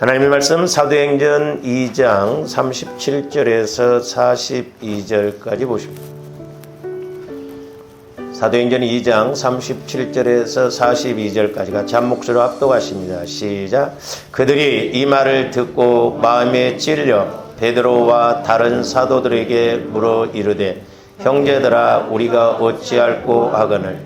하나님의 말씀 사도행전 2장 37절에서 42절까지 보십니다. 사도행전 2장 37절에서 42절까지가 잠목소리로 합독하십니다. 시작. 그들이 이 말을 듣고 마음에 찔려 베드로와 다른 사도들에게 물어 이르되 형제들아 우리가 어찌할꼬 하거늘.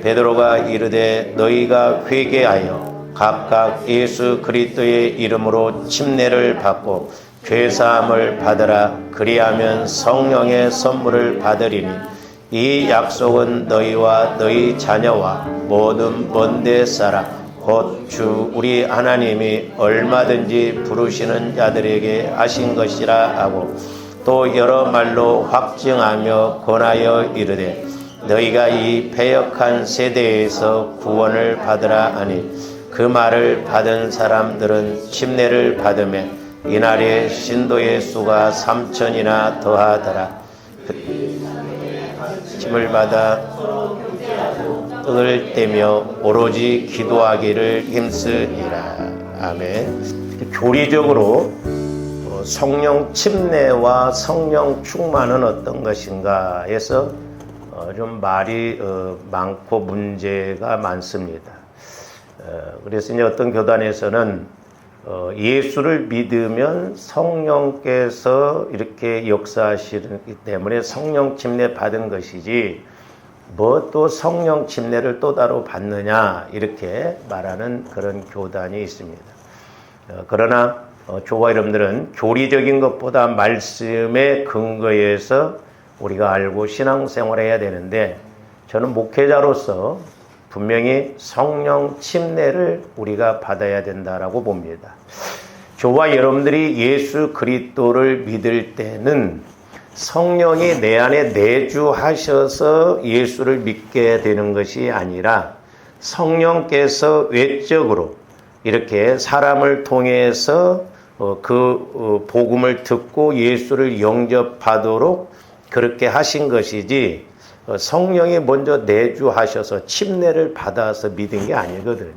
베드로가 이르되 너희가 회개하여 각각 예수 그리스도의 이름으로 침례를 받고 죄사함을 받으라. 그리하면 성령의 선물을 받으리니 이 약속은 너희와 너희 자녀와 모든 먼데 사람 곧 주 우리 하나님이 얼마든지 부르시는 자들에게 하신 것이라 하고 또 여러 말로 확증하며 권하여 이르되 너희가 이 패역한 세대에서 구원을 받으라 하니 그 말을 받은 사람들은 침례를 받으며 이날에 신도의 수가 3,000이나 더하더라. 침을 받아 떡을 떼며 오로지 기도하기를 힘쓰니라. 아멘. 교리적으로 성령 침례와 성령 충만은 어떤 것인가 해서 좀 말이 많고 문제가 많습니다. 그래서 이제 어떤 교단에서는 예수를 믿으면 성령께서 이렇게 역사하시기 때문에 성령 침례 받은 것이지 뭐 또 성령 침례를 또 따로 받느냐 이렇게 말하는 그런 교단이 있습니다. 그러나 저와 여러분들은 교리적인 것보다 말씀의 근거에서 우리가 알고 신앙생활을 해야 되는데 저는 목회자로서 분명히 성령 침례를 우리가 받아야 된다라고 봅니다. 저와 여러분들이 예수 그리스도를 믿을 때는 성령이 내 안에 내주하셔서 예수를 믿게 되는 것이 아니라 성령께서 외적으로 이렇게 사람을 통해서 그 복음을 듣고 예수를 영접하도록 그렇게 하신 것이지 성령이 먼저 내주하셔서 침례를 받아서 믿은 게 아니거든요.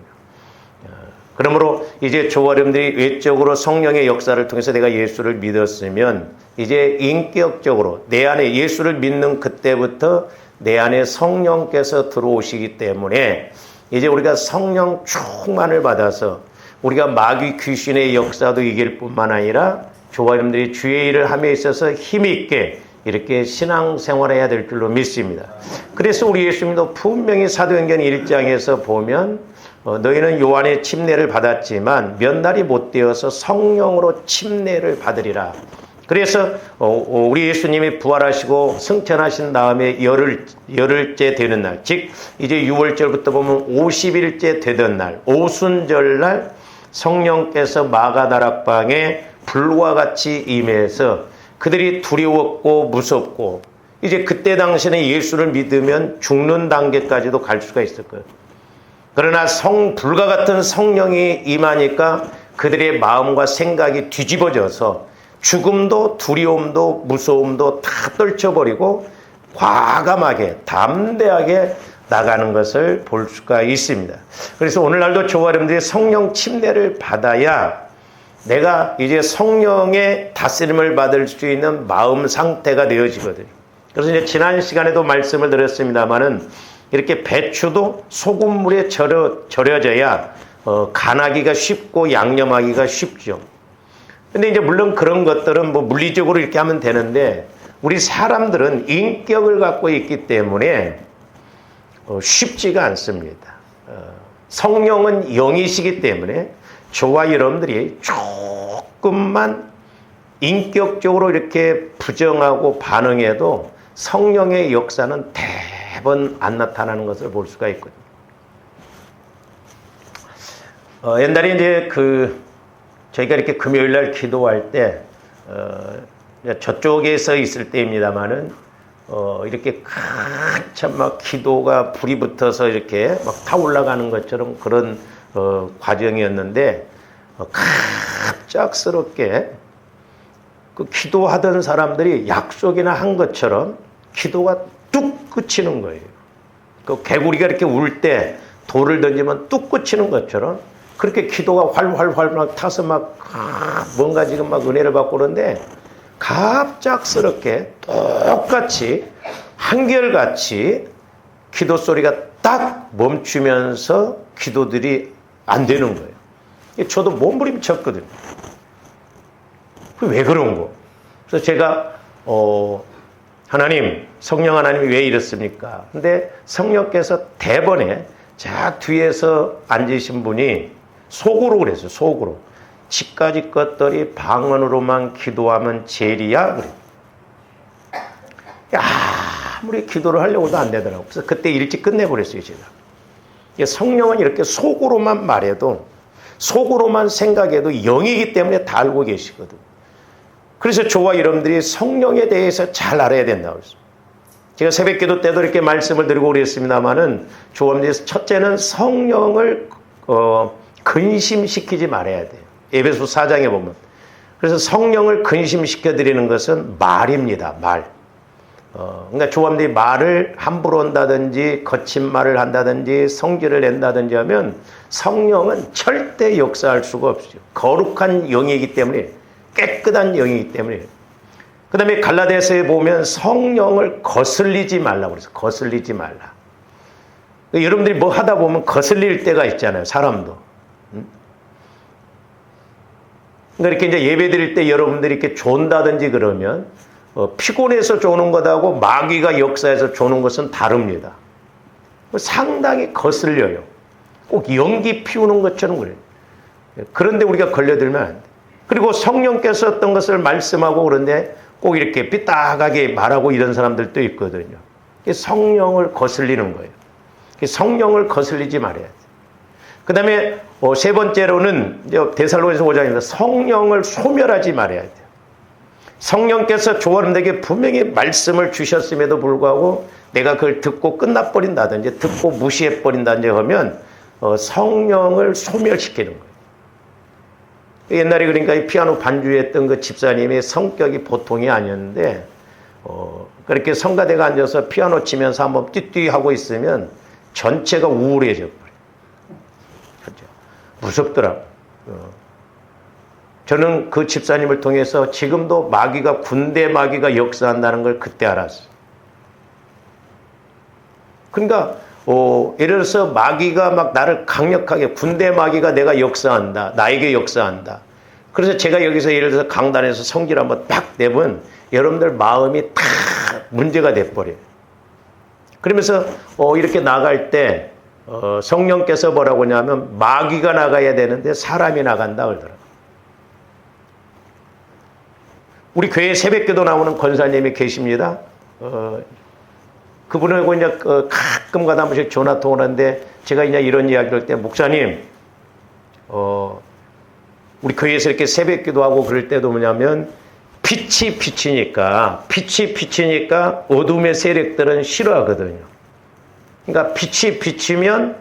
그러므로 이제 저와 여러분들이 외적으로 성령의 역사를 통해서 내가 예수를 믿었으면 이제 인격적으로 내 안에 예수를 믿는 그때부터 내 안에 성령께서 들어오시기 때문에 이제 우리가 성령 충만을 받아서 우리가 마귀 귀신의 역사도 이길 뿐만 아니라 저와 여러분들이 주의 일을 함에 있어서 힘있게 이렇게 신앙생활해야 될 줄로 믿습니다. 그래서 우리 예수님도 분명히 사도행전 1장에서 보면 너희는 요한의 침례를 받았지만 몇 날이 못 되어서 성령으로 침례를 받으리라. 그래서 우리 예수님이 부활하시고 승천하신 다음에 열흘째 되는 날, 즉 이제 6월절부터 보면 50일째 되던 날, 오순절날 성령께서 마가다락방에 불과 같이 임해서 그들이 두려웠고 무섭고 이제 그때 당시에는 예수를 믿으면 죽는 단계까지도 갈 수가 있을 거예요. 그러나 불과 같은 성령이 임하니까 그들의 마음과 생각이 뒤집어져서 죽음도 두려움도 무서움도 다 떨쳐버리고 과감하게 담대하게 나가는 것을 볼 수가 있습니다. 그래서 오늘날도 저와 여러분들이 성령 침례를 받아야 내가 이제 성령의 다스림을 받을 수 있는 마음 상태가 되어지거든요. 그래서 이제 지난 시간에도 말씀을 드렸습니다만은 이렇게 배추도 소금물에 절여져야 간하기가 쉽고 양념하기가 쉽죠. 근데 이제 물론 그런 것들은 뭐 물리적으로 이렇게 하면 되는데 우리 사람들은 인격을 갖고 있기 때문에 쉽지가 않습니다. 성령은 영이시기 때문에 저와 여러분들이 조금만 인격적으로 이렇게 부정하고 반응해도 성령의 역사는 대번 안 나타나는 것을 볼 수가 있거든요. 옛날에 이제 저희가 이렇게 금요일 날 기도할 때 저쪽에서 있을 때입니다만은 이렇게 한참 막 기도가 불이 붙어서 이렇게 막 타올라가는 것처럼 그런 과정이었는데 갑작스럽게 그 기도하던 사람들이 약속이나 한 것처럼 기도가 뚝 그치는 거예요. 그 개구리가 이렇게 울 때 돌을 던지면 뚝 그치는 것처럼 그렇게 기도가 활활활 막 타서 막 뭔가 지금 막 은혜를 받고 그러는데 갑작스럽게 똑같이 한결같이 기도 소리가 딱 멈추면서 기도들이 안 되는 거예요. 저도 몸부림쳤거든요. 왜 그런 거? 그래서 제가 하나님, 성령 하나님이 왜 이렇습니까? 근데 성령께서 대번에 자 뒤에서 앉으신 분이 속으로 그랬어요. 속으로. 지까지 것들이 방언으로만 기도하면 제일이야. 그래. 아무리 기도를 하려고도 안 되더라고요. 그래서 그때 일찍 끝내버렸어요, 제가. 성령은 이렇게 속으로만 말해도, 속으로만 생각해도 영이기 때문에 다 알고 계시거든. 그래서 저와 여러분들이 성령에 대해서 잘 알아야 된다고 그랬어요. 제가 새벽 기도 때도 이렇게 말씀을 드리고 그랬습니다만은, 첫째는 성령을 근심시키지 말아야 돼요. 에베소 4장에 보면. 그래서 성령을 근심시켜 드리는 것은 말입니다. 말. 그러니까 조합들이 말을 함부로 한다든지 거친 말을 한다든지 성질을 낸다든지 하면 성령은 절대 역사할 수가 없어요. 거룩한 영이기 때문에, 깨끗한 영이기 때문에. 그 다음에 갈라디아서에 보면 성령을 거슬리지 말라고 그래서 거슬리지 말라. 여러분들이 뭐 하다 보면 거슬릴 때가 있잖아요. 사람도. 그러니까 이렇게 이제 예배 드릴 때 여러분들이 이렇게 존다든지 그러면 피곤해서 조는 것하고 마귀가 역사해서 조는 것은 다릅니다. 상당히 거슬려요. 꼭 연기 피우는 것처럼 그래요. 그런데 우리가 걸려들면 안 돼. 그리고 성령께서 어떤 것을 말씀하고 그런데 꼭 이렇게 삐딱하게 말하고 이런 사람들도 있거든요. 성령을 거슬리는 거예요. 성령을 거슬리지 말아야 돼. 그 다음에 세 번째로는 데살로니가서 5장입니다. 성령을 소멸하지 말아야 돼요. 성령께서 조원들에게 분명히 말씀을 주셨음에도 불구하고 내가 그걸 듣고 끝나버린다든지 듣고 무시해버린다든지 하면 성령을 소멸시키는 거예요. 옛날에 그러니까 이 피아노 반주했던 그 집사님의 성격이 보통이 아니었는데 그렇게 성가대가 앉아서 피아노 치면서 한번 띠띠 하고 있으면 전체가 우울해져 버려요. 그렇죠? 무섭더라고요. 저는 그 집사님을 통해서 지금도 마귀가 군대 마귀가 역사한다는 걸 그때 알았어요. 그러니까 예를 들어서 마귀가 막 나를 강력하게 군대 마귀가 내가 역사한다. 나에게 역사한다. 그래서 제가 여기서 예를 들어서 강단에서 성질 한번 딱 내면 여러분들 마음이 다 문제가 돼버려요. 그러면서 이렇게 나갈 때 성령께서 뭐라고 하냐면 마귀가 나가야 되는데 사람이 나간다 그러더라고요. 우리 교회 새벽기도 나오는 권사님이 계십니다. 그분하고 이제 가끔 가다 한 번씩 전화 통화를 하는데 제가 이제 이런 이야기를 할 때 목사님, 우리 교회에서 이렇게 새벽기도 하고 그럴 때도 뭐냐면 빛이 비치니까 어둠의 세력들은 싫어하거든요. 그러니까 빛이 비치면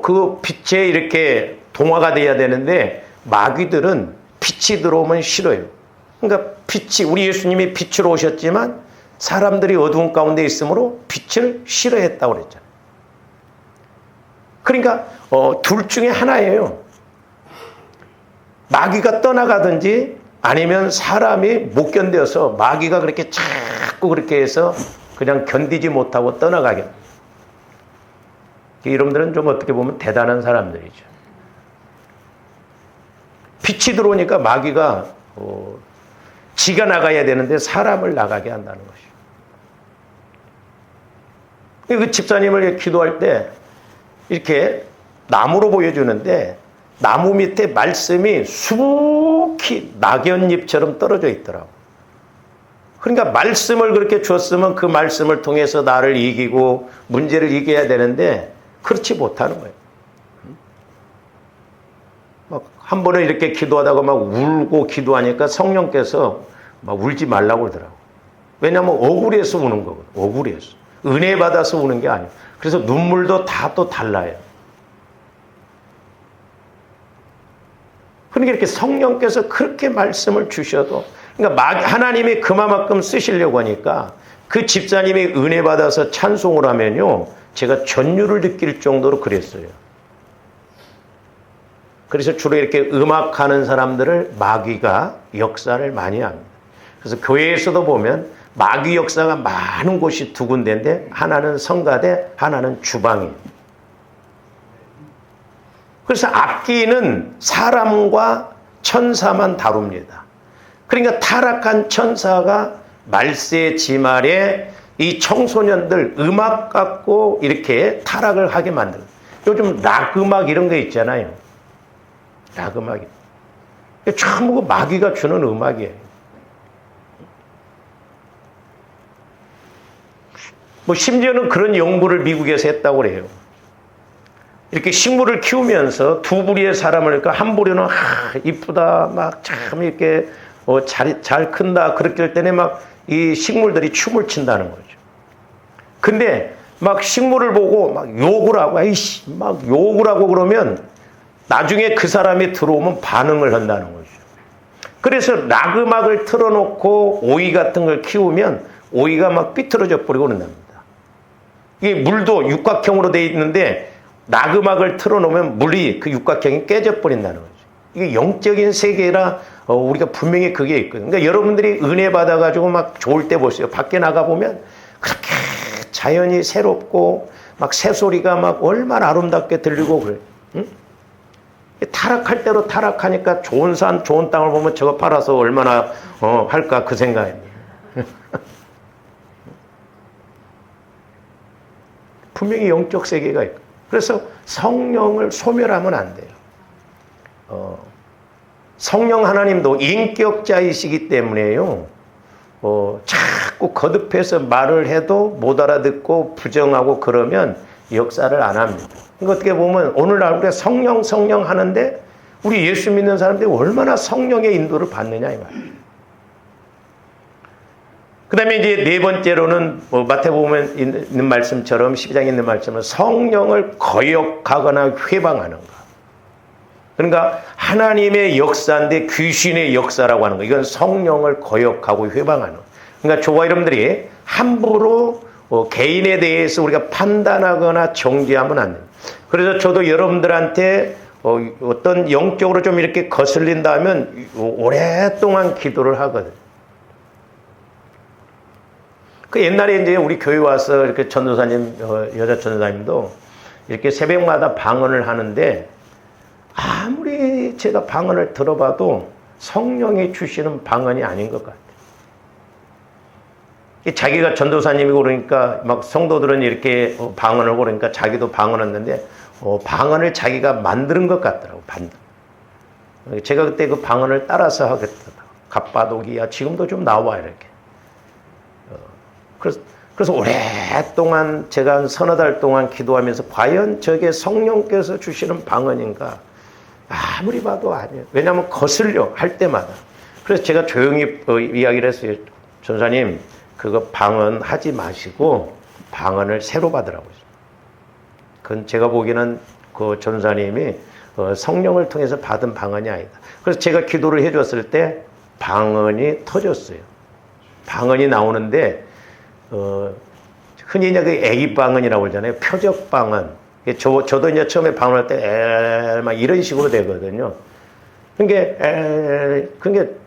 그 빛에 이렇게 동화가 돼야 되는데 마귀들은 빛이 들어오면 싫어요. 그러니까 빛이 우리 예수님이 빛으로 오셨지만 사람들이 어두운 가운데 있으므로 빛을 싫어했다고 그랬잖아요. 그러니까 둘 중에 하나예요. 마귀가 떠나가든지 아니면 사람이 못 견뎌서 마귀가 그렇게 자꾸 그렇게 해서 그냥 견디지 못하고 떠나가게. 여러분들은 좀 어떻게 보면 대단한 사람들이죠. 빛이 들어오니까 마귀가 지가 나가야 되는데 사람을 나가게 한다는 것이죠. 그 집사님을 기도할 때 이렇게 나무로 보여주는데 나무 밑에 말씀이 수북히 낙엽잎처럼 떨어져 있더라고. 그러니까 말씀을 그렇게 줬으면 그 말씀을 통해서 나를 이기고 문제를 이겨야 되는데 그렇지 못하는 거예요. 막 한 번은 이렇게 기도하다가 막 울고 기도하니까 성령께서 막 울지 말라고 그러더라고. 왜냐하면 억울해서 우는 거거든. 억울해서. 은혜 받아서 우는 게 아니에요. 그래서 눈물도 다 또 달라요. 그러니까 이렇게 성령께서 그렇게 말씀을 주셔도, 그러니까 하나님이 그만큼 쓰시려고 하니까 그 집사님이 은혜 받아서 찬송을 하면요, 제가 전율을 느낄 정도로 그랬어요. 그래서 주로 이렇게 음악하는 사람들을 마귀가 역사를 많이 합니다. 그래서 교회에서도 보면 마귀 역사가 많은 곳이 두 군데인데 하나는 성가대, 하나는 주방이에요. 그래서 악기는 사람과 천사만 다룹니다. 그러니까 타락한 천사가 말세 지말에 이 청소년들 음악 갖고 이렇게 타락을 하게 만들어요. 요즘 락 음악 이런 거 있잖아요. 락 음악이. 전부 마귀가 주는 음악이에요. 뭐 심지어는 그런 연구를 미국에서 했다고 그래요. 이렇게 식물을 키우면서 두 부리의 사람을 그러니까 한 부리는 이쁘다 막 참 이렇게 잘 큰다 그렇게 할 때는 막 이 식물들이 춤을 춘다는 거죠. 근데 막 식물을 보고 막 욕을 하고 아이씨 막 욕을 하고 그러면 나중에 그 사람이 들어오면 반응을 한다는 거죠. 그래서 락 음악을 틀어놓고 오이 같은 걸 키우면 오이가 막 삐뚤어져 버리고 그런답니다. 이게 물도 육각형으로 돼 있는데 락 음악을 틀어놓으면 물이 그 육각형이 깨져 버린다는 거죠. 이게 영적인 세계라 우리가 분명히 그게 있거든요. 그러니까 여러분들이 은혜 받아가지고 막 좋을 때 보세요. 밖에 나가보면 그렇게 자연이 새롭고 막 새소리가 막 얼마나 아름답게 들리고 그래요. 응? 타락할 대로 타락하니까 좋은 산, 좋은 땅을 보면 저거 팔아서 얼마나 할까 그 생각입니다. 분명히 영적 세계가 있고 그래서 성령을 소멸하면 안 돼요. 성령 하나님도 인격자이시기 때문에요. 자꾸 거듭해서 말을 해도 못 알아듣고 부정하고 그러면 역사를 안 합니다. 그러니까 어떻게 보면 오늘날 우리가 성령 하는데 우리 예수 믿는 사람들이 얼마나 성령의 인도를 받느냐 이 말이에요. 그 다음에 이제 네 번째로는 마태복음에 있는 말씀처럼 12장에 있는 말씀은 성령을 거역하거나 회방하는 것. 그러니까 하나님의 역사인데 귀신의 역사라고 하는 거. 이건 성령을 거역하고 회방하는 거. 그러니까 저와 여러분들이 함부로 개인에 대해서 우리가 판단하거나 정죄하면 안 돼요. 그래서 저도 여러분들한테 어떤 영적으로 좀 이렇게 거슬린다 하면 오랫동안 기도를 하거든요. 그 옛날에 이제 우리 교회 와서 이렇게 전도사님, 여자 전도사님도 이렇게 새벽마다 방언을 하는데 아무리 제가 방언을 들어봐도 성령이 주시는 방언이 아닌 것 같아요. 자기가 전도사님이고 그러니까 막 성도들은 이렇게 방언을 그러니까 자기도 방언했는데 방언을 자기가 만드는 것 같더라고. 제가 그때 그 방언을 따라서 하겠더라고. 갑바도기야 지금도 좀 나와 이렇게. 그래서 오랫동안 제가 한 서너 달 동안 기도하면서 과연 저게 성령께서 주시는 방언인가? 아무리 봐도 아니에요. 왜냐하면 거슬려 할 때마다. 그래서 제가 조용히 이야기를 했어요. 전사님 그거 방언 하지 마시고 방언을 새로 받으라고. 그건 제가 보기에는 그 전사님이 성령을 통해서 받은 방언이 아니다. 그래서 제가 기도를 해줬을 때 방언이 터졌어요. 방언이 나오는데 흔히 이제 그 애기 방언이라고 그러잖아요. 표적 방언. 저도 이제 처음에 방언할 때 막 이런 식으로 되거든요. 그게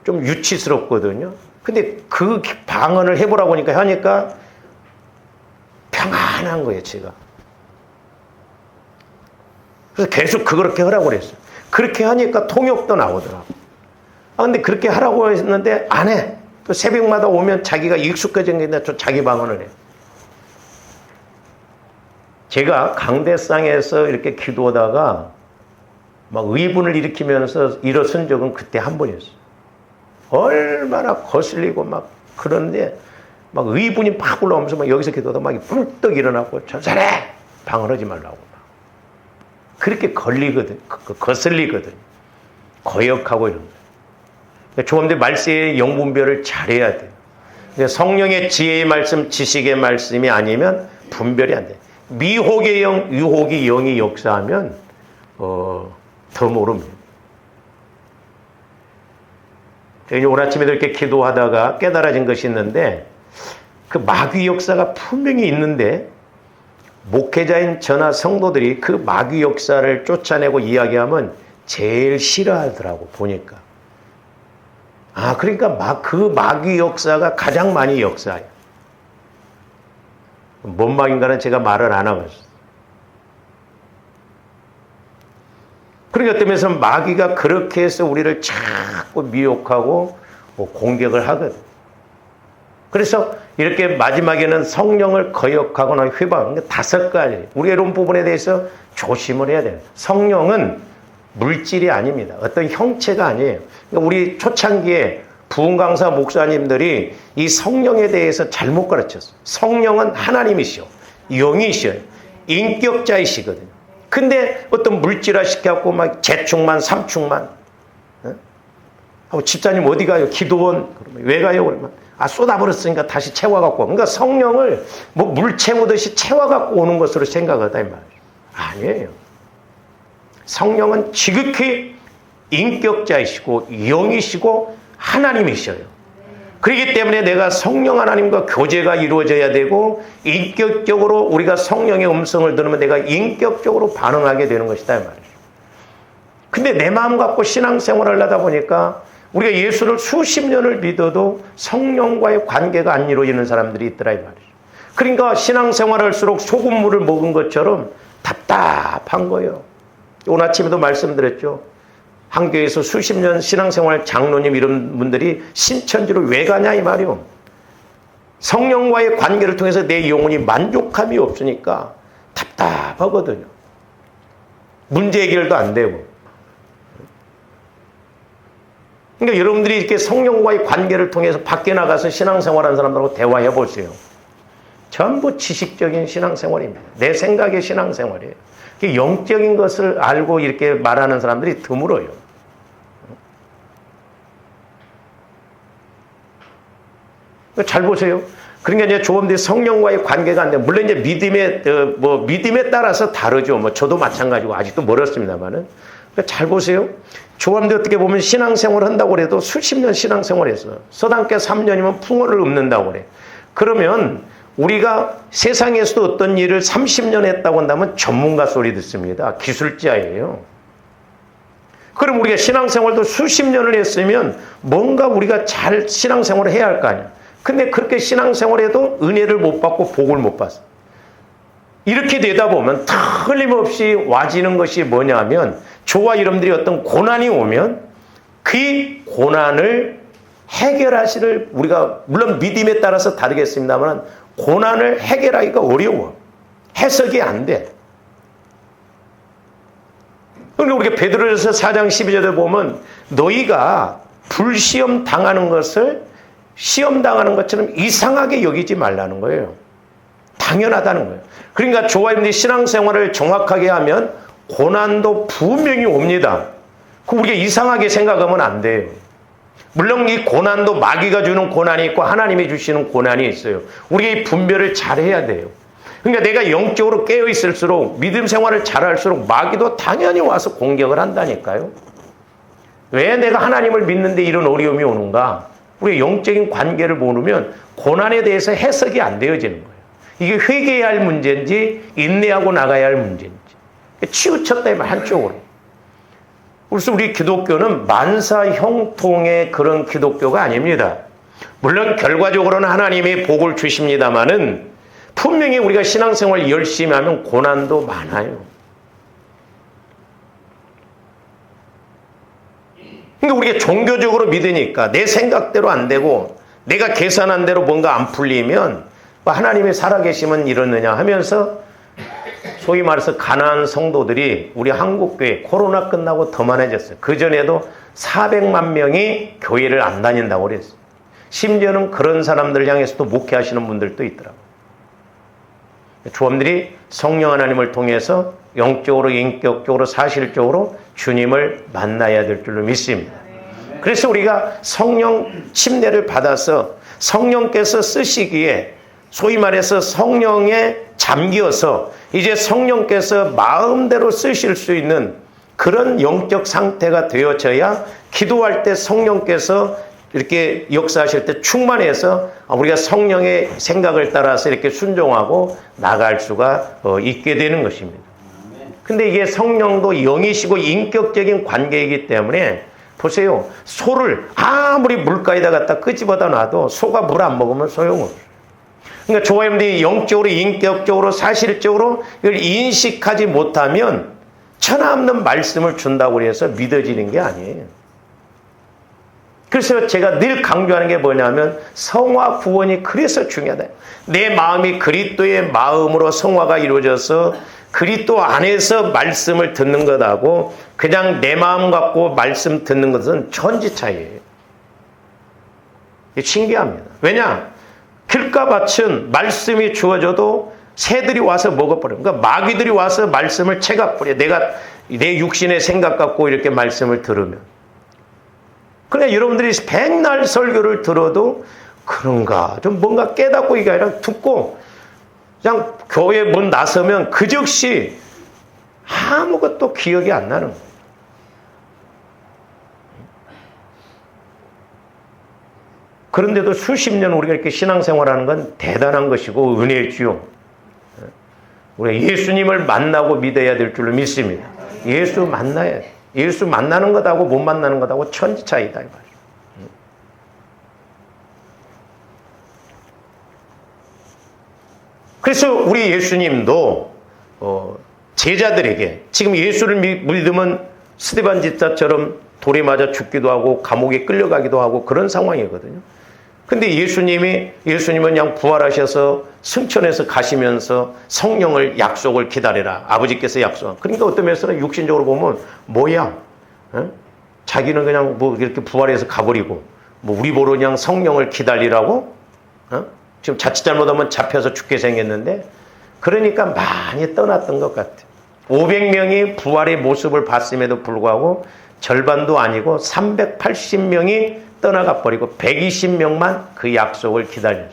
좀 유치스럽거든요. 근데 그 방언을 해보라고 하니까 평안한 거예요, 제가. 그래서 계속 그렇게 하라고 그랬어요. 그렇게 하니까 통역도 나오더라고. 근데 그렇게 하라고 했는데 안 해. 또 새벽마다 오면 자기가 익숙해진 게 또 자기 방언을 해요. 제가 강대상에서 이렇게 기도하다가 막 의분을 일으키면서 일어선 적은 그때 한 번이었어요. 얼마나 거슬리고 막 그런데 막 의분이 막 올라오면서 막 여기서 기도하다 막 뿔떡 일어나고 전사래! 방언하지 말라고. 막. 그렇게 걸리거든. 거슬리거든. 거역하고 이런 거예요. 조금더 말세의 영분별을 잘해야 돼요. 성령의 지혜의 말씀, 지식의 말씀이 아니면 분별이 안 돼요. 미혹의 영, 유혹의 영이 역사하면 더 모릅니다. 오늘 아침에도 이렇게 기도하다가 깨달아진 것이 있는데 그 마귀 역사가 분명히 있는데 목회자인 저나 성도들이 그 마귀 역사를 쫓아내고 이야기하면 제일 싫어하더라고 보니까. 그러니까 그 마귀 역사가 가장 많이 역사해요. 뭔 마귀인가는 제가 말을 안 하고 있어요. 그러니까 때문에 마귀가 그렇게 해서 우리를 자꾸 미혹하고 공격을 하거든. 그래서 이렇게 마지막에는 성령을 거역하거나 휘발하는 게 5가지. 우리가 이런 부분에 대해서 조심을 해야 돼요. 성령은 물질이 아닙니다. 어떤 형체가 아니에요. 그러니까 우리 초창기에 부흥 강사 목사님들이 이 성령에 대해서 잘못 가르쳤어요. 성령은 하나님이시오. 영이시오. 인격자이시거든요. 근데 어떤 물질화 시켜갖고 막 재충만, 삼충만. 집사님 어디 가요? 기도원. 그러면 왜 가요? 그러면 쏟아버렸으니까 다시 채워갖고. 그러니까 성령을 물 채우듯이 채워갖고 오는 것으로 생각하다 이 말이에요. 아니에요. 성령은 지극히 인격자이시고 영이시고 하나님이셔요. 그렇기 때문에 내가 성령 하나님과 교제가 이루어져야 되고 인격적으로 우리가 성령의 음성을 들으면 내가 인격적으로 반응하게 되는 것이다 이 말이에요. 근데 내 마음 갖고 신앙생활을 하다 보니까 우리가 예수를 수십 년을 믿어도 성령과의 관계가 안 이루어지는 사람들이 있더라 이 말이에요. 그러니까 신앙생활을 할수록 소금물을 먹은 것처럼 답답한 거예요. 오늘 아침에도 말씀드렸죠. 한 교회에서 수십 년 신앙생활 장로님 이런 분들이 신천지로 왜 가냐 이 말이요. 성령과의 관계를 통해서 내 영혼이 만족함이 없으니까 답답하거든요. 문제 해결도 안 되고. 그러니까 여러분들이 이렇게 성령과의 관계를 통해서 밖에 나가서 신앙생활하는 사람들하고 대화해 보세요. 전부 지식적인 신앙생활입니다. 내 생각의 신앙생활이에요. 영적인 것을 알고 이렇게 말하는 사람들이 드물어요. 잘 보세요. 그러니까 이제 조금들 성령과의 관계가 안 돼. 물론 이제 믿음에 따라서 다르죠. 저도 마찬가지고 아직도 멀었습니다만은. 그러니까 잘 보세요. 조함들 어떻게 보면 신앙생활을 한다고 해도 수십 년 신앙생활했어요. 서당계 3년이면 풍어를 읊는다고 그래. 그러면 우리가 세상에서도 어떤 일을 30년 했다고 한다면 전문가 소리 듣습니다. 기술자예요. 그럼 우리가 신앙생활도 수십 년을 했으면 뭔가 우리가 잘 신앙생활을 해야 할 거 아니야. 근데 그렇게 신앙생활해도 은혜를 못 받고 복을 못 받아. 이렇게 되다 보면 틀림없이 와지는 것이 뭐냐면 저와 여러분들이 어떤 고난이 오면 그 고난을 해결하시를 우리가 물론 믿음에 따라서 다르겠습니다만 고난을 해결하기가 어려워. 해석이 안 돼. 그러니까 우리가 베드로전서 4장 12절에 보면 너희가 불시험 당하는 것을 시험 당하는 것처럼 이상하게 여기지 말라는 거예요. 당연하다는 거예요. 그러니까 저와 여러분들이 신앙생활을 정확하게 하면 고난도 분명히 옵니다. 우리가 이상하게 생각하면 안 돼요. 물론 이 고난도 마귀가 주는 고난이 있고 하나님이 주시는 고난이 있어요. 우리가 이 분별을 잘 해야 돼요. 그러니까 내가 영적으로 깨어 있을수록 믿음 생활을 잘할수록 마귀도 당연히 와서 공격을 한다니까요. 왜 내가 하나님을 믿는데 이런 어려움이 오는가? 우리가 영적인 관계를 모르면 고난에 대해서 해석이 안 되어지는 거예요. 이게 회개해야 할 문제인지 인내하고 나가야 할 문제인지 치우쳤다 면 한쪽으로. 그래서 우리 기독교는 만사형통의 그런 기독교가 아닙니다. 물론 결과적으로는 하나님이 복을 주십니다마는 분명히 우리가 신앙생활 열심히 하면 고난도 많아요. 그러니까 우리가 종교적으로 믿으니까 내 생각대로 안 되고 내가 계산한 대로 뭔가 안 풀리면 하나님이 살아계시면 이러느냐 하면서 소위 말해서 가난한 성도들이 우리 한국교회 코로나 끝나고 더 많아졌어요. 그전에도 400만 명이 교회를 안 다닌다고 그랬어요. 심지어는 그런 사람들을 향해서도 목회하시는 분들도 있더라고요. 조함들이 성령 하나님을 통해서 영적으로 인격적으로 사실적으로 주님을 만나야 될 줄로 믿습니다. 그래서 우리가 성령 침례를 받아서 성령께서 쓰시기에 소위 말해서 성령에 잠겨서 이제 성령께서 마음대로 쓰실 수 있는 그런 영적 상태가 되어져야 기도할 때 성령께서 이렇게 역사하실 때 충만해서 우리가 성령의 생각을 따라서 이렇게 순종하고 나갈 수가 있게 되는 것입니다. 근데 이게 성령도 영이시고 인격적인 관계이기 때문에 보세요. 소를 아무리 물가에다 갖다 끄집어다 놔도 소가 물 안 먹으면 소용없어요. 그러니까 조화님들이 영적으로, 인격적으로, 사실적으로 이걸 인식하지 못하면 천하없는 말씀을 준다고 해서 믿어지는 게 아니에요. 그래서 제가 늘 강조하는 게 뭐냐면 성화 구원이 그래서 중요하다. 내 마음이 그리스도의 마음으로 성화가 이루어져서 그리스도 안에서 말씀을 듣는 것하고 그냥 내 마음 갖고 말씀 듣는 것은 천지 차이예요. 신기합니다. 왜냐? 길가밭은 말씀이 주어져도 새들이 와서 먹어버려요. 그러니까 마귀들이 와서 말씀을 채가버려요. 내가 내 육신의 생각 갖고 이렇게 말씀을 들으면. 그러니까 여러분들이 백날 설교를 들어도 그런가 좀 뭔가 깨닫고 이게 아니라 듣고 그냥 교회 문 나서면 그 즉시 아무것도 기억이 안 나는 거예요. 그런데도 수십 년 우리가 이렇게 신앙생활하는 건 대단한 것이고 은혜지요. 우리가 예수님을 만나고 믿어야 될 줄로 믿습니다. 예수 만나야 돼. 예수 만나는 것하고 못 만나는 것하고 천지 차이다. 이 말이에요. 그래서 우리 예수님도 제자들에게 지금 예수를 믿으면 스데반 집사처럼 돌에 맞아 죽기도 하고 감옥에 끌려가기도 하고 그런 상황이거든요. 근데 예수님은 그냥 부활하셔서 승천해서 가시면서 성령을 약속을 기다려라. 아버지께서 약속. 그러니까 어떤 면에서는 육신적으로 보면 뭐야? 자기는 그냥 뭐 이렇게 부활해서 가버리고 뭐 우리 보러 그냥 성령을 기다리라고? 지금 자칫 잘못하면 잡혀서 죽게 생겼는데 그러니까 많이 떠났던 것 같아요. 500명이 부활의 모습을 봤음에도 불구하고 절반도 아니고 380명이 떠나가 버리고 120명만 그 약속을 기다렸어요.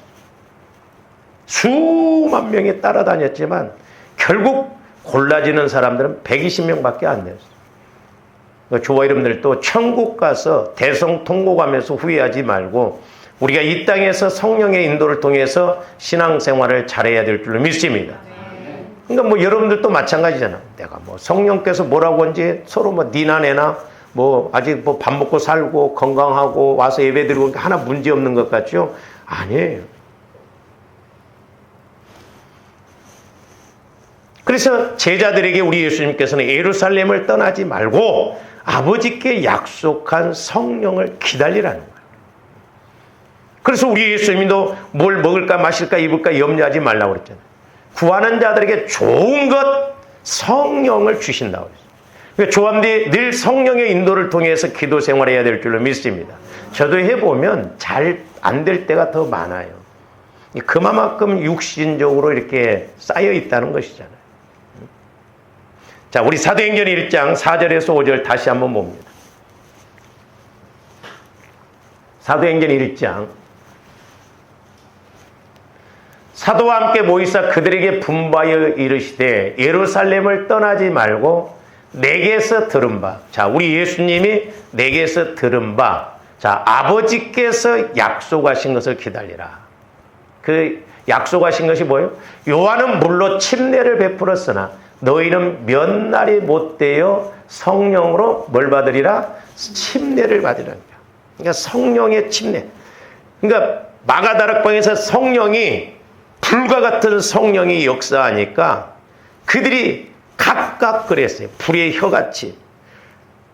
수만 명이 따라다녔지만 결국 골라지는 사람들은 120명밖에 안 됐어요. 조화 여러분들도 천국 가서 대성통곡하면서 후회하지 말고 우리가 이 땅에서 성령의 인도를 통해서 신앙생활을 잘해야 될 줄로 믿습니다. 그러니까 뭐 여러분들도 마찬가지잖아. 내가 뭐 성령께서 뭐라고 한지 서로 뭐 니나 내나 뭐 아직 뭐 밥 먹고 살고 건강하고 와서 예배드리고 하나 문제 없는 것 같죠? 아니에요. 그래서 제자들에게 우리 예수님께서는 예루살렘을 떠나지 말고 아버지께 약속한 성령을 기다리라는 거예요. 그래서 우리 예수님도 뭘 먹을까 마실까 입을까 염려하지 말라고 그랬잖아요. 구하는 자들에게 좋은 것 성령을 주신다고 그랬어요. 그러니까 조함들이 늘 성령의 인도를 통해서 기도 생활해야 될 줄로 믿습니다. 저도 해보면 잘 안 될 때가 더 많아요. 그만큼 육신적으로 이렇게 쌓여 있다는 것이잖아요. 자, 우리 사도행전 1장 4절에서 5절 다시 한번 봅니다. 사도행전 1장 사도와 함께 모이사 그들에게 분부하여 이르시되 예루살렘을 떠나지 말고 내게서 들은 바. 자, 우리 예수님이 내게서 들은 바. 자, 아버지께서 약속하신 것을 기다리라. 그 약속하신 것이 뭐예요? 요한은 물로 침례를 베풀었으나 너희는 몇 날이 못되어 성령으로 뭘 받으리라? 침례를 받으리라. 그러니까 성령의 침례. 그러니까 마가다락방에서 성령이 불과 같은 성령이 역사하니까 그들이 각각 그랬어요. 불의 혀같이.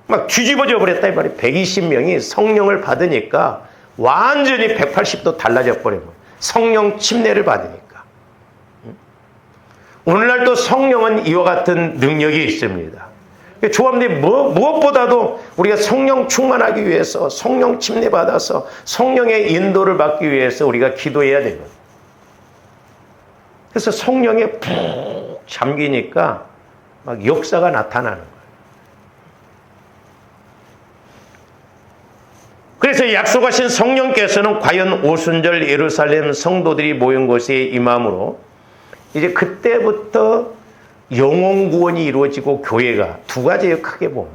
막 뒤집어져 버렸다 이 말이에요. 120명이 성령을 받으니까 완전히 180도 달라져 버리고 성령 침례를 받으니까. 오늘날도 성령은 이와 같은 능력이 있습니다. 조합들이 무엇보다도 우리가 성령 충만하기 위해서 성령 침례 받아서 성령의 인도를 받기 위해서 우리가 기도해야 됩니다. 그래서 성령에 푹 잠기니까 막 역사가 나타나는 거예요. 그래서 약속하신 성령께서는 과연 오순절 예루살렘 성도들이 모인 곳에 임함으로 이제 그때부터 영혼 구원이 이루어지고 교회가 두 가지예요. 크게 보면.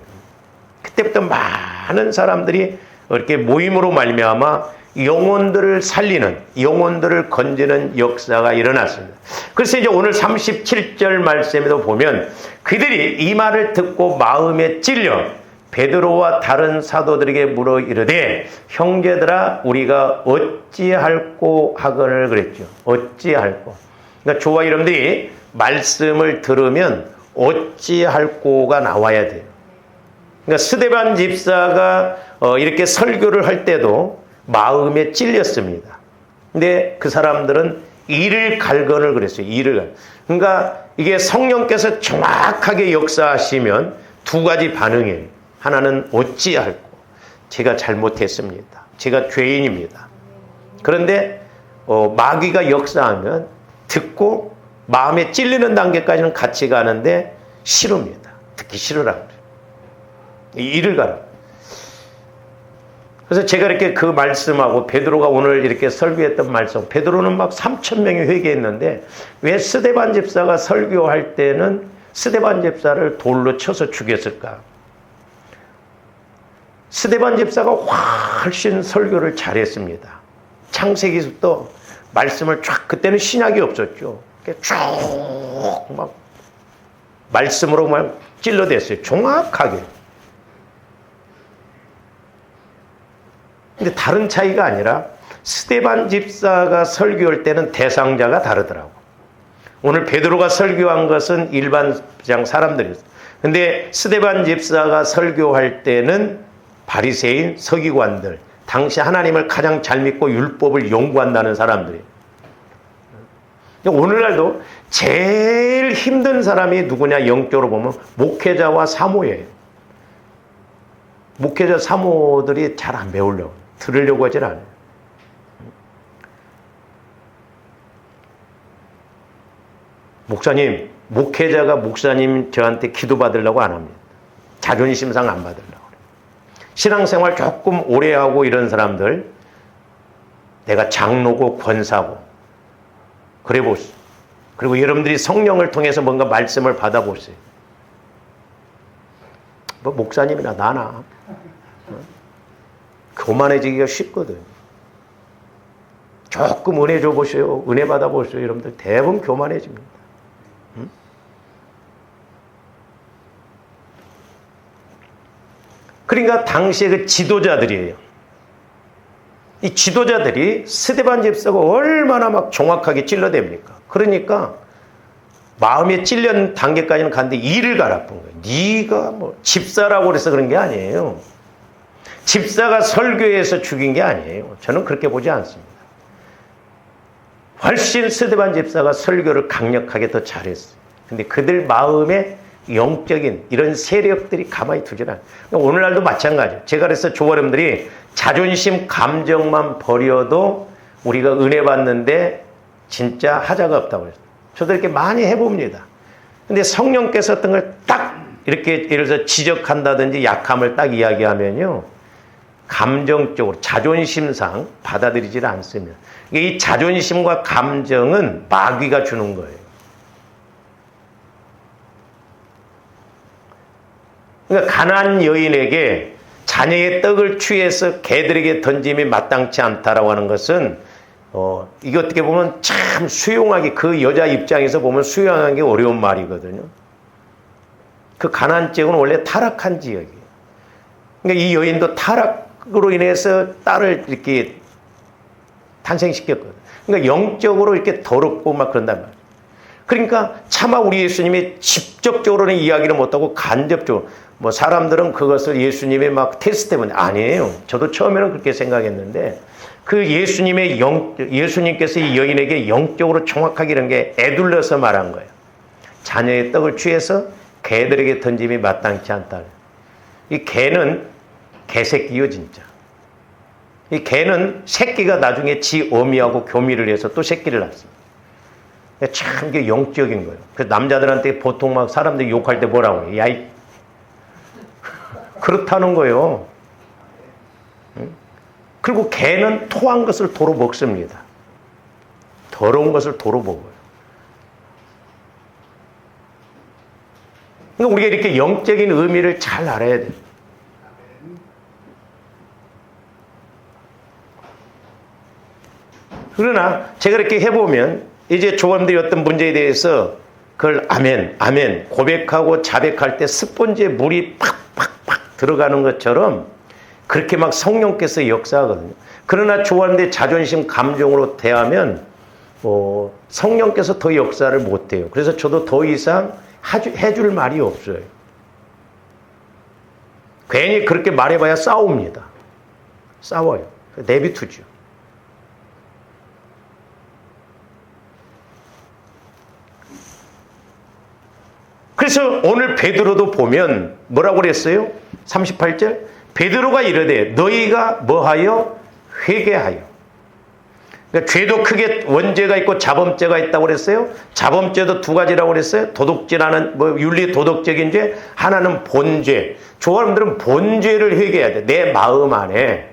그때부터 많은 사람들이 이렇게 모임으로 말미암아 영혼들을 살리는, 영혼들을 건지는 역사가 일어났습니다. 그래서 이제 오늘 37절 말씀에도 보면 그들이 이 말을 듣고 마음에 찔려 베드로와 다른 사도들에게 물어 이르되 형제들아 우리가 어찌할꼬 하거늘 그랬죠. 어찌할꼬. 그러니까 저와 여러분들이 말씀을 들으면 어찌할꼬가 나와야 돼요. 그러니까 스데반 집사가 이렇게 설교를 할 때도 마음에 찔렸습니다. 근데 그 사람들은 이를 갈건을 그랬어요. 이를 갈. 그러니까 이게 성령께서 정확하게 역사하시면 두 가지 반응이에요. 하나는 어찌할꼬. 제가 잘못했습니다. 제가 죄인입니다. 그런데 마귀가 역사하면 듣고 마음에 찔리는 단계까지는 같이 가는데 싫습니다. 듣기 싫으라고 그래요. 이를 가라. 그래서 제가 이렇게 그 말씀하고 베드로가 오늘 이렇게 설교했던 말씀, 베드로는 막 3,000명이 회개했는데 왜 스데반 집사가 설교할 때는 스데반 집사를 돌로 쳐서 죽였을까? 스데반 집사가 훨씬 설교를 잘했습니다. 창세기부터 말씀을 쫙, 그때는 신약이 없었죠. 쭉 막 말씀으로 막 찔러댔어요. 정확하게. 근데 다른 차이가 아니라 스데반 집사가 설교할 때는 대상자가 다르더라고. 오늘 베드로가 설교한 것은 일반 사람들이었어요. 근데 스데반 집사가 설교할 때는 바리새인, 서기관들, 당시 하나님을 가장 잘 믿고 율법을 연구한다는 사람들이에요. 오늘날도 제일 힘든 사람이 누구냐 영적으로 보면 목회자와 사모예요. 목회자 사모들이 잘 안 배우려고, 들으려고 하진 않아요. 목사님, 목회자가 목사님 저한테 기도받으려고 안 합니다. 자존심상 안 받으려고. 신앙생활 조금 오래 하고 이런 사람들, 내가 장로고 권사고 그래 보시오. 그리고 여러분들이 성령을 통해서 뭔가 말씀을 받아보세요. 뭐 목사님이나 나나 교만해지기가 쉽거든. 조금 은혜 줘보세요. 은혜 받아보세요. 여러분들 대부분 교만해집니다. 그러니까 당시에 그 지도자들이에요. 이 지도자들이 스데반 집사가 얼마나 막 정확하게 찔러댑니까? 그러니까 마음에 찔린 단계까지는 갔는데 이를 갈아엎은 거예요. 네가 뭐 집사라고 그래서 그런 게 아니에요. 집사가 설교해서 죽인 게 아니에요. 저는 그렇게 보지 않습니다. 훨씬 스데반 집사가 설교를 강력하게 더 잘했어요. 근데 그들 마음에 영적인 이런 세력들이 가만히 두질 않아요. 오늘날도 마찬가지예요. 제가 그래서 조어름들이 자존심, 감정만 버려도 우리가 은혜 받는데 진짜 하자가 없다고 그랬어요. 저도 이렇게 많이 해봅니다. 근데 성령께서 어떤 걸 딱 이렇게 예를 들어서 지적한다든지 약함을 딱 이야기하면요. 감정적으로 자존심상 받아들이질 않습니다. 이 자존심과 감정은 마귀가 주는 거예요. 그러니까 가난한 여인에게 자녀의 떡을 취해서 개들에게 던짐이 마땅치 않다라고 하는 것은 이게 어떻게 보면 참 수용하기, 그 여자 입장에서 보면 수용하기 어려운 말이거든요. 그 가난지역은 원래 타락한 지역이에요. 그러니까 이 여인도 타락으로 인해서 딸을 이렇게 탄생시켰거든요. 그러니까 영적으로 이렇게 더럽고 막 그런단 말이에요. 그러니까 차마 우리 예수님이 직접적으로는 이야기를 못하고 간접적으로, 뭐 사람들은 그것을 예수님의 막 테스트해보는, 아니에요. 저도 처음에는 그렇게 생각했는데 그 예수님께서 이 여인에게 영적으로 정확하게 이런 게 애둘러서 말한 거예요. 자녀의 떡을 취해서 개들에게 던짐이 마땅치 않다. 이 개는 개새끼요 진짜. 이 개는 새끼가 나중에 지 어미하고 교미를 해서 또 새끼를 낳습니다. 참 이게 영적인 거예요. 그래서 남자들한테 보통 막 사람들이 욕할 때 뭐라고 해요? 야이 그렇다는 거예요. 그리고 개는 토한 것을 도로 먹습니다. 더러운 것을 도로 먹어요. 그러니까 우리가 이렇게 영적인 의미를 잘 알아야 돼요. 그러나 제가 이렇게 해보면 이제 조감들이 어떤 문제에 대해서 그걸 아멘, 아멘 고백하고 자백할 때 스펀지에 물이 팍팍팍 들어가는 것처럼 그렇게 막 성령께서 역사하거든요. 그러나 조감들의 자존심 감정으로 대하면 성령께서 더 역사를 못해요. 그래서 저도 더 이상 해줄 말이 없어요. 괜히 그렇게 말해봐야 싸웁니다. 싸워요. 내비두죠. 그래서 오늘 베드로도 보면 뭐라고 그랬어요? 38절 베드로가 이르되 너희가 뭐하여? 회개하여. 그러니까 죄도 크게 원죄가 있고 자범죄가 있다고 그랬어요. 자범죄도 두 가지라고 그랬어요. 도덕질하는 윤리 도덕적인 죄, 하나는 본죄. 조합원들은 본죄를 회개해야 돼. 내 마음 안에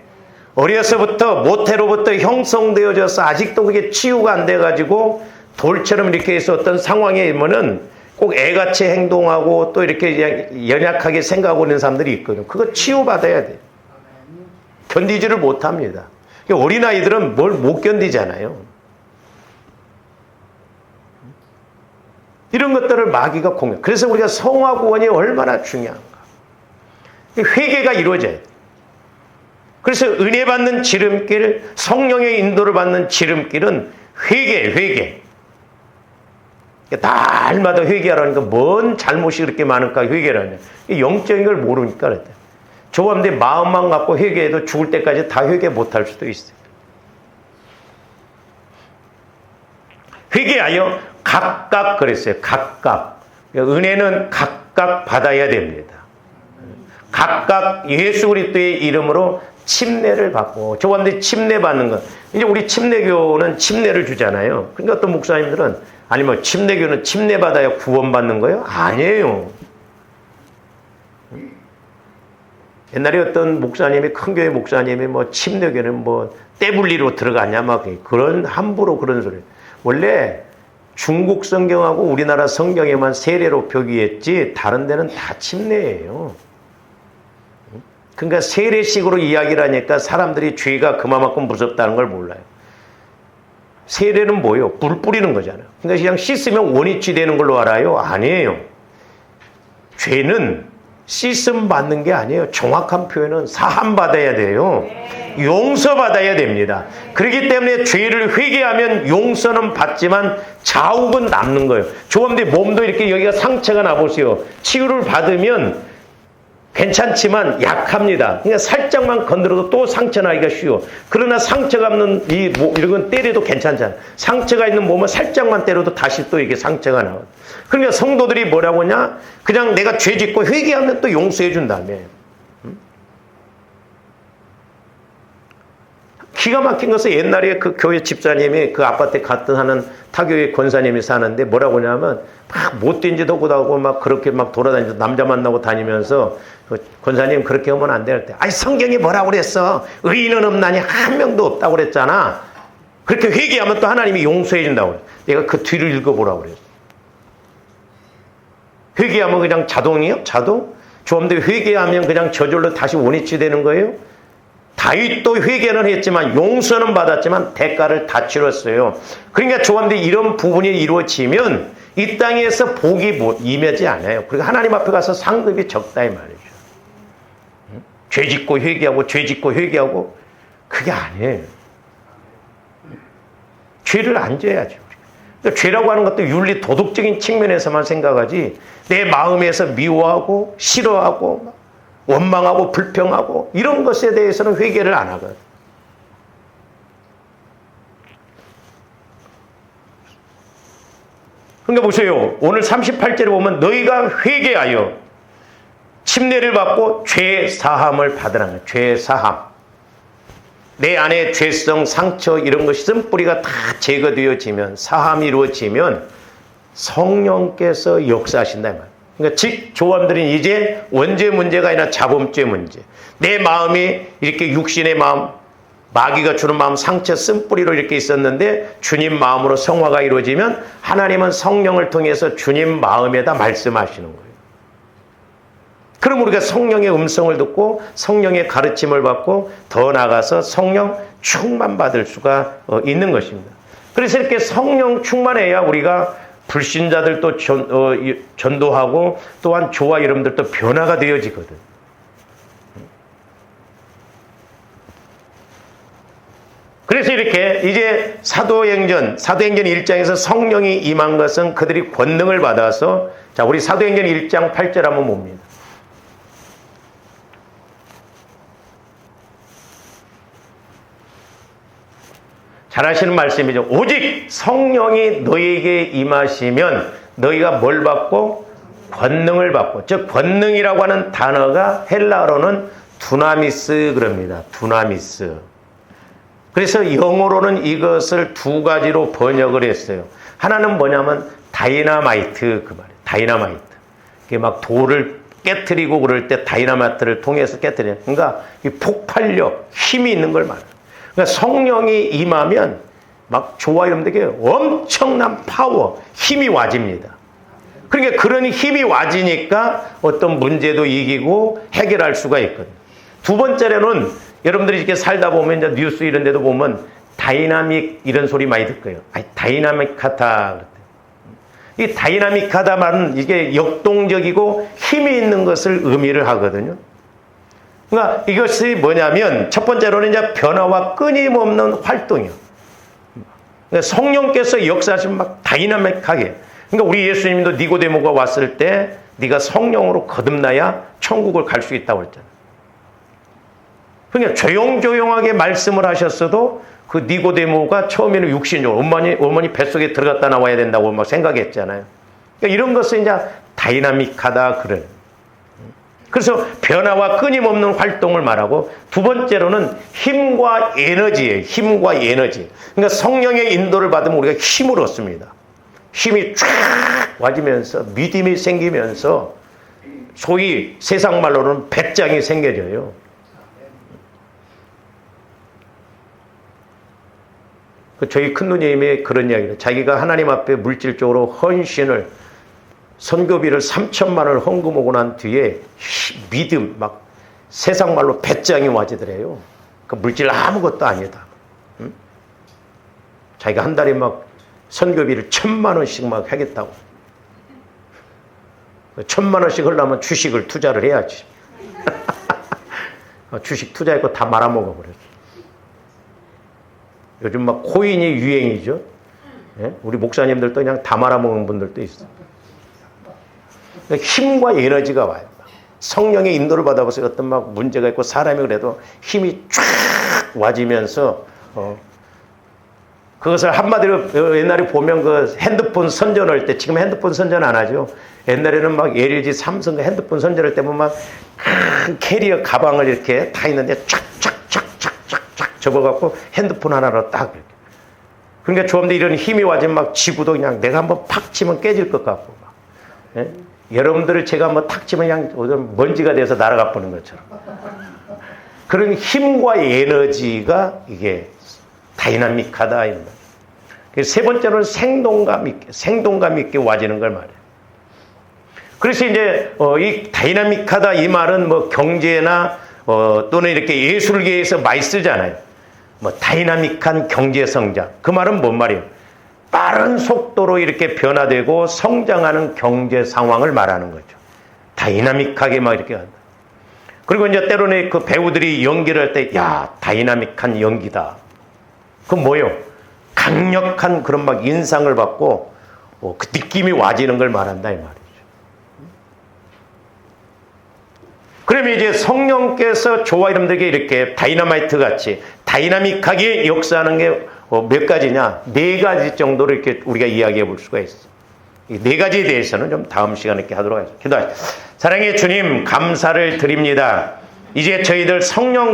어려서부터 모태로부터 형성되어져서 아직도 그게 치유가 안 돼가지고 돌처럼 이렇게 해서 어떤 상황에 있으면은 꼭 애같이 행동하고 또 이렇게 연약하게 생각하고 있는 사람들이 있거든요. 그거 치유받아야 돼요. 견디지를 못합니다. 어린아이들은 뭘 못 견디잖아요. 이런 것들을 마귀가 공격. 그래서 우리가 성화 구원이 얼마나 중요한가. 회개가 이루어져야 돼요. 그래서 은혜 받는 지름길, 성령의 인도를 받는 지름길은 회개. 날마다 회개하라니까 뭔 잘못이 그렇게 많을까 회개를 하냐. 영적인 걸 모르니까 그랬대. 조감대 마음만 갖고 회개해도 죽을 때까지 다 회개 못할 수도 있어요. 회개하여 각각 그랬어요. 각각. 은혜는 각각 받아야 됩니다. 각각 예수 그리스도의 이름으로 침례를 받고 조감대 침례 받는 것. 이제 우리 침례교는 침례를 주잖아요. 그러니까 어떤 목사님들은 아니 뭐 침례교는 침례 받아야 구원받는 거예요? 아니에요. 옛날에 어떤 목사님이 큰 교회 목사님이 뭐 침례교는 뭐 떼불리로 들어가냐 막 그런 함부로 그런 소리. 원래 중국 성경하고 우리나라 성경에만 세례로 표기했지 다른 데는 다 침례예요. 그러니까 세례식으로 이야기를 하니까 사람들이 죄가 그만큼 무섭다는 걸 몰라요. 세례는 뭐예요? 물 뿌리는 거잖아요. 그러니까 그냥 씻으면 원위치 되는 걸로 알아요? 아니에요. 죄는 씻음 받는 게 아니에요. 정확한 표현은 사함 받아야 돼요. 용서받아야 됩니다. 그렇기 때문에 죄를 회개하면 용서는 받지만 자욱은 남는 거예요. 조금데 몸도 이렇게 여기가 상처가 나보세요. 치유를 받으면 괜찮지만 약합니다. 그러니까 살짝만 건드려도 또 상처 나기가 쉬워. 그러나 상처가 없는 이런 건 때려도 괜찮잖아. 상처가 있는 몸은 살짝만 때려도 다시 또 이게 상처가 나와. 그러니까 성도들이 뭐라고 하냐? 그냥 내가 죄 짓고 회개하면 또 용서해 준다며. 기가 막힌 것은 옛날에 그 교회 집사님이 그 아파트에 갔던 하는 타교회 권사님이 사는데 뭐라고 하냐면 막 못된 짓 하고 다고 막 그렇게 막 돌아다니면서 남자 만나고 다니면서 그 권사님 그렇게 하면 안 될 때 아니 성경이 뭐라고 그랬어? 의인은 없나니 한 명도 없다고 그랬잖아. 그렇게 회개하면 또 하나님이 용서해 준다고 그래. 내가 그 뒤를 읽어보라고 그랬어. 회개하면 그냥 자동이요? 자동? 좀 더 회개하면 그냥 저절로 다시 원위치 되는 거예요? 다윗도 회개는 했지만 용서는 받았지만 대가를 다 치렀어요. 그러니까 조감대 이런 부분이 이루어지면 이 땅에서 복이 임하지 않아요. 그리고 하나님 앞에 가서 상급이 적다 이 말이죠. 죄 짓고 회개하고 죄 짓고 회개하고 그게 아니에요. 죄를 안 져야죠. 그러니까 죄라고 하는 것도 윤리 도덕적인 측면에서만 생각하지 내 마음에서 미워하고 싫어하고 원망하고 불평하고 이런 것에 대해서는 회개를 안 하거든. 그러니까 보세요. 오늘 38절에 보면 너희가 회개하여 침례를 받고 죄 사함을 받으라는 거예요. 죄 사함. 내 안에 죄성, 상처 이런 것이 쓴뿌리가 다 제거되어지면 사함이 이루어지면 성령께서 역사하신다 이 말이에요. 그러니까 즉 조함들은 이제 원죄 문제가 아니라 자범죄 문제. 내 마음이 이렇게 육신의 마음, 마귀가 주는 마음 상처 쓴뿌리로 이렇게 있었는데 주님 마음으로 성화가 이루어지면 하나님은 성령을 통해서 주님 마음에다 말씀하시는 거예요. 그럼 우리가 성령의 음성을 듣고 성령의 가르침을 받고 더 나아가서 성령 충만받을 수가 있는 것입니다. 그래서 이렇게 성령 충만해야 우리가 불신자들도 전도하고 또한 저와 여러분들도 변화가 되어지거든. 그래서 이렇게 이제 사도행전 1장에서 성령이 임한 것은 그들이 권능을 받아서, 자, 우리 사도행전 1장 8절 한번 봅니다. 잘 아시는 말씀이죠. 오직 성령이 너희에게 임하시면 너희가 뭘 받고? 권능을 받고. 즉 권능이라고 하는 단어가 헬라어로는 두나미스 그럽니다. 두나미스. 그래서 영어로는 이것을 두 가지로 번역을 했어요. 하나는 뭐냐면 다이나마이트, 그 말이에요. 다이나마이트. 이게 막 돌을 깨트리고 그럴 때 다이나마이트를 통해서 깨트리는. 그러니까 이 폭발력, 힘이 있는 걸 말해요. 그러니까 성령이 임하면 막 저와 여러분들에게 엄청난 파워, 힘이 와집니다. 그러니까 그런 힘이 와지니까 어떤 문제도 이기고 해결할 수가 있거든요. 두 번째로는 여러분들이 이렇게 살다 보면 이제 뉴스 이런 데도 보면 다이나믹 이런 소리 많이 듣을 거예요. 아니, 다이나믹하다. 이 다이나믹하다 말은 이게 역동적이고 힘이 있는 것을 의미를 하거든요. 그러니까 이것이 뭐냐면 첫 번째로는 이제 변화와 끊임없는 활동이요. 그러니까 성령께서 역사하시면 막 다이나믹하게. 그러니까 우리 예수님도 니고데모가 왔을 때 네가 성령으로 거듭나야 천국을 갈 수 있다고 했잖아요. 그러니까 조용조용하게 말씀을 하셨어도 그 니고데모가 처음에는 육신적으로 어머니 뱃속에 들어갔다 나와야 된다고 막 생각했잖아요. 그러니까 이런 것은 이제 다이나믹하다 그래. 그래서 변화와 끊임없는 활동을 말하고, 두 번째로는 힘과 에너지예요. 힘과 에너지. 그러니까 성령의 인도를 받으면 우리가 힘을 얻습니다. 힘이 쫙 와지면서 믿음이 생기면서 소위 세상 말로는 배짱이 생겨져요. 저희 큰누님이 그런 이야기를, 자기가 하나님 앞에 물질적으로 헌신을, 선교비를 3천만 원을 헌금하고 난 뒤에 믿음, 막 세상 말로 배짱이 와지더래요. 그 물질 아무것도 아니다. 응? 자기가 한 달에 막 선교비를 1,000만 원씩 막 하겠다고. 1,000만 원씩 하려면 주식을 투자를 해야지. 주식 투자했고 다 말아먹어 버렸어. 요즘 막 코인이 유행이죠. 예? 우리 목사님들도 그냥 다 말아먹는 분들도 있어. 힘과 에너지가 와요. 성령의 인도를 받아보세요. 어떤 막 문제가 있고 사람이 그래도 힘이 쫙 와지면서 그것을 한마디로 옛날에 보면 그 핸드폰 선전할 때, 지금 핸드폰 선전 안 하죠. 옛날에는 막 LG, 삼성 핸드폰 선전할 때 보면 막 큰 캐리어 가방을 이렇게 다 있는데 쫙쫙쫙쫙쫙쫙 접어갖고 핸드폰 하나로 딱 이렇게. 그러니까 좋은데 이런 힘이 와지면 막 지구도 그냥 내가 한번 팍 치면 깨질 것 같고 막. 예? 여러분들을 제가 한번 탁 치면 그냥 먼지가 돼서 날아가 버는 것처럼. 그런 힘과 에너지가 이게 다이나믹하다. 세 번째로는 생동감 있게 와지는 걸 말해요. 그래서 이제 이 다이나믹하다 이 말은 뭐 경제나 또는 이렇게 예술계에서 많이 쓰잖아요. 뭐 다이나믹한 경제 성장. 그 말은 뭔 말이에요? 빠른 속도로 이렇게 변화되고 성장하는 경제 상황을 말하는 거죠. 다이나믹하게 막 이렇게 한다. 그리고 이제 때로는 그 배우들이 연기를 할 때, 야, 다이나믹한 연기다. 그건 뭐예요? 강력한 그런 막 인상을 받고 그 느낌이 와지는 걸 말한다 이 말이죠. 그러면 이제 성령께서 저와 여러분들에게 이렇게 다이너마이트 같이 다이나믹하게 역사하는 게 몇 가지냐? 4가지 정도로 이렇게 우리가 이야기해 볼 수가 있어. 이 4가지에 대해서는 좀 다음 시간에 이렇게 하도록 하겠습니다. 기도하시죠. 사랑의 주님, 감사를 드립니다. 이제 저희들 성령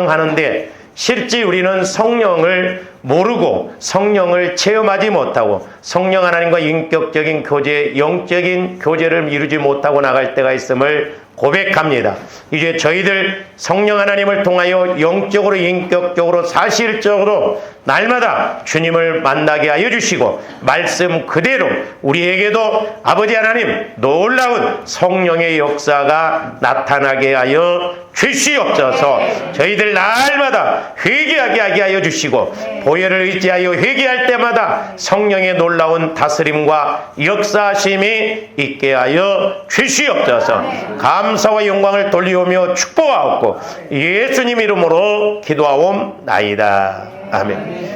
하는데 실제 우리는 성령을 모르고 성령을 체험하지 못하고 성령 하나님과 인격적인 교제, 영적인 교제를 이루지 못하고 나갈 때가 있음을 고백합니다. 이제 저희들 성령 하나님을 통하여 영적으로, 인격적으로, 사실적으로 날마다 주님을 만나게 하여 주시고 말씀 그대로 우리에게도 아버지 하나님 놀라운 성령의 역사가 나타나게 하여 주시옵소서. 저희들 날마다 회개하게 하게 하여 주시고 보혈을 의지하여 회개할 때마다 성령의 놀라운 다스림과 역사심이 있게 하여 주시옵소서. 감사와 영광을 돌리오며 축복하옵고 예수님 이름으로 기도하옵나이다. 아멘.